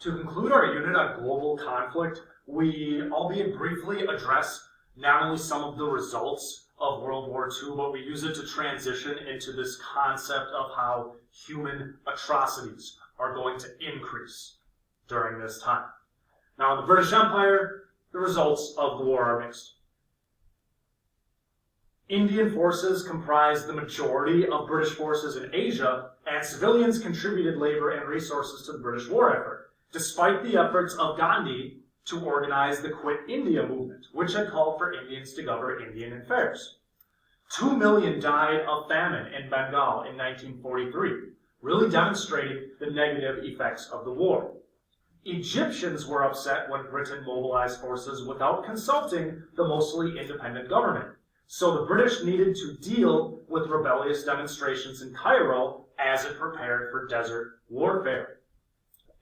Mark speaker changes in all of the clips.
Speaker 1: To conclude our unit on global conflict, we, albeit briefly, address not only some of the results of World War II, but we use it to transition into this concept of how human atrocities are going to increase during this time. Now, in the British Empire, the results of the war are mixed. Indian forces comprised the majority of British forces in Asia, and civilians contributed labor and resources to the British war effort, despite the efforts of Gandhi to organize the Quit India movement, which had called for Indians to govern Indian affairs. 2 million died of famine in Bengal in 1943, really demonstrating the negative effects of the war. Egyptians were upset when Britain mobilized forces without consulting the mostly independent government. So the British needed to deal with rebellious demonstrations in Cairo as it prepared for desert warfare.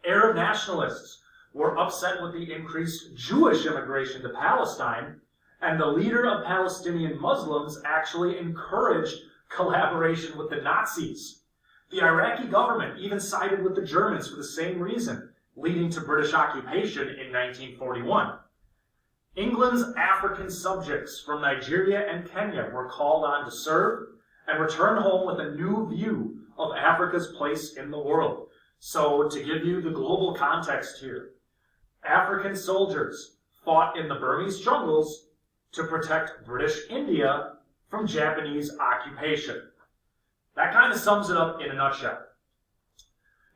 Speaker 1: Arab nationalists were upset with the increased Jewish immigration to Palestine, and the leader of Palestinian Muslims actually encouraged collaboration with the Nazis. The Iraqi government even sided with the Germans for the same reason, leading to British occupation in 1941. England's African subjects from Nigeria and Kenya were called on to serve and returned home with a new view of Africa's place in the world. So, to give you the global context here, African soldiers fought in the Burmese jungles to protect British India from Japanese occupation. That kind of sums it up in a nutshell.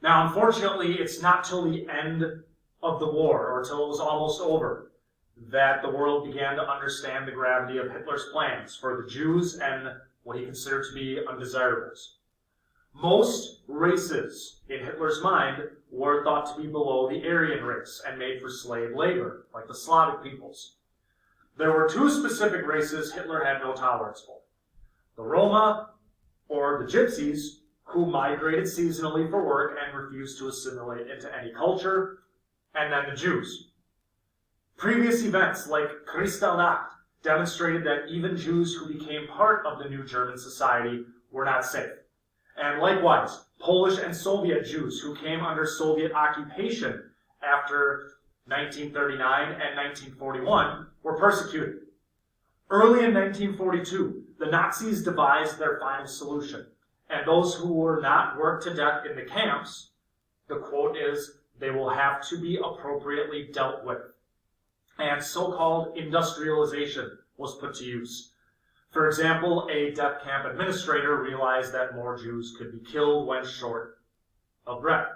Speaker 1: Now, unfortunately, it's not till the end of the war, or till it was almost over, that the world began to understand the gravity of Hitler's plans for the Jews and what he considered to be undesirables. Most races, in Hitler's mind, were thought to be below the Aryan race and made for slave labor, like the Slavic peoples. There were two specific races Hitler had no tolerance for: the Roma, or the Gypsies, who migrated seasonally for work and refused to assimilate into any culture, and then the Jews. Previous events like Kristallnacht demonstrated that even Jews who became part of the new German society were not safe. And likewise, Polish and Soviet Jews who came under Soviet occupation after 1939 and 1941 were persecuted. Early in 1942, the Nazis devised their final solution, and those who were not worked to death in the camps, the quote is, they will have to be appropriately dealt with. And so-called industrialization was put to use. For example, a death camp administrator realized that more Jews could be killed when short of breath,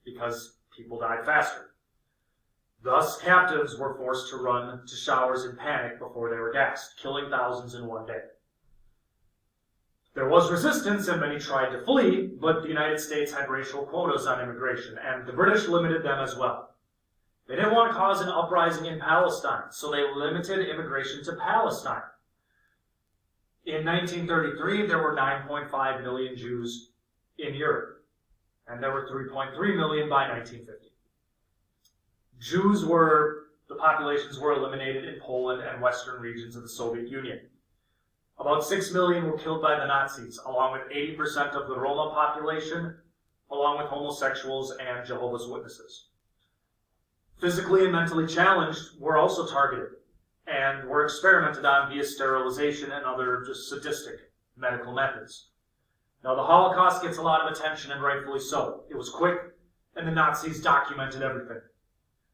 Speaker 1: because people died faster. Thus, captives were forced to run to showers in panic before they were gassed, killing thousands in one day. There was resistance and many tried to flee, but the United States had racial quotas on immigration, and the British limited them as well. They didn't want to cause an uprising in Palestine, so they limited immigration to Palestine. In 1933, there were 9.5 million Jews in Europe, and there were 3.3 million by 1950. The populations were eliminated in Poland and western regions of the Soviet Union. About 6 million were killed by the Nazis, along with 80% of the Roma population, along with homosexuals and Jehovah's Witnesses. Physically and mentally challenged were also targeted and were experimented on via sterilization and other just sadistic medical methods. Now, the Holocaust gets a lot of attention, and rightfully so. It was quick, and the Nazis documented everything.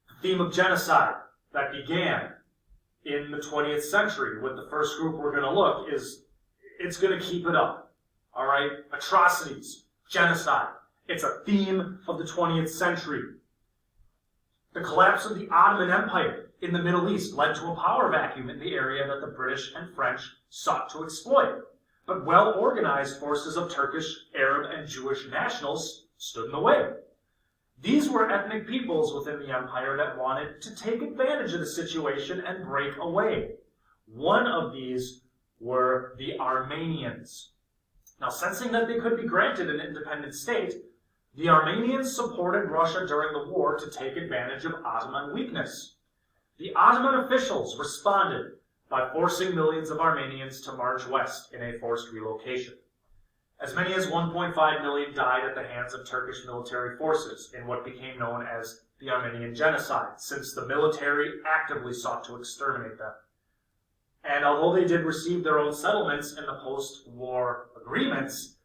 Speaker 1: The theme of genocide that began in the 20th century with the first group we're going to look it's going to keep it up. All right? Atrocities, genocide. It's a theme of the 20th century. The collapse of the Ottoman Empire in the Middle East led to a power vacuum in the area that the British and French sought to exploit. But well-organized forces of Turkish, Arab, and Jewish nationals stood in the way. These were ethnic peoples within the empire that wanted to take advantage of the situation and break away. One of these were the Armenians. Now, sensing that they could be granted an independent state, the Armenians supported Russia during the war to take advantage of Ottoman weakness. The Ottoman officials responded by forcing millions of Armenians to march west in a forced relocation. As many as 1.5 million died at the hands of Turkish military forces in what became known as the Armenian genocide, since the military actively sought to exterminate them. And although they did receive their own settlements in the post-war agreements,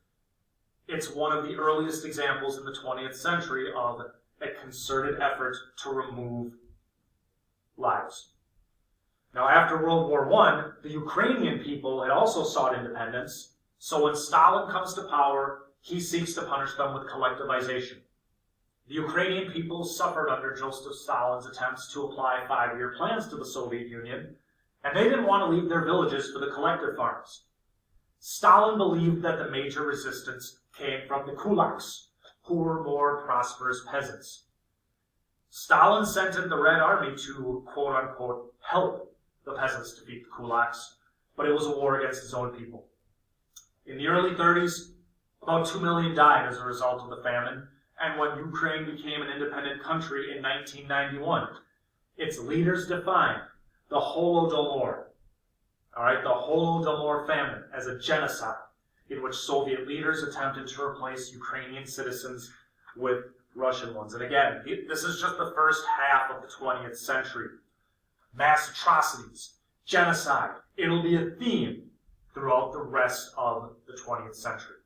Speaker 1: it's one of the earliest examples in the 20th century of a concerted effort to remove lives. Now, after World War I, the Ukrainian people had also sought independence, so when Stalin comes to power, he seeks to punish them with collectivization. The Ukrainian people suffered under Joseph Stalin's attempts to apply 5-year plans to the Soviet Union, and they didn't want to leave their villages for the collective farms. Stalin believed that the major resistance came from the kulaks, who were more prosperous peasants. Stalin sent in the Red Army to, quote-unquote, help the peasants defeat the kulaks, but it was a war against his own people. In the early 30s, about 2 million died as a result of the famine, and when Ukraine became an independent country in 1991, its leaders defined the Holodomor, the Holodomor famine, as a genocide in which Soviet leaders attempted to replace Ukrainian citizens with Russian ones. And again, this is just the first half of the 20th century. Mass atrocities, genocide, it'll be a theme throughout the rest of the 20th century.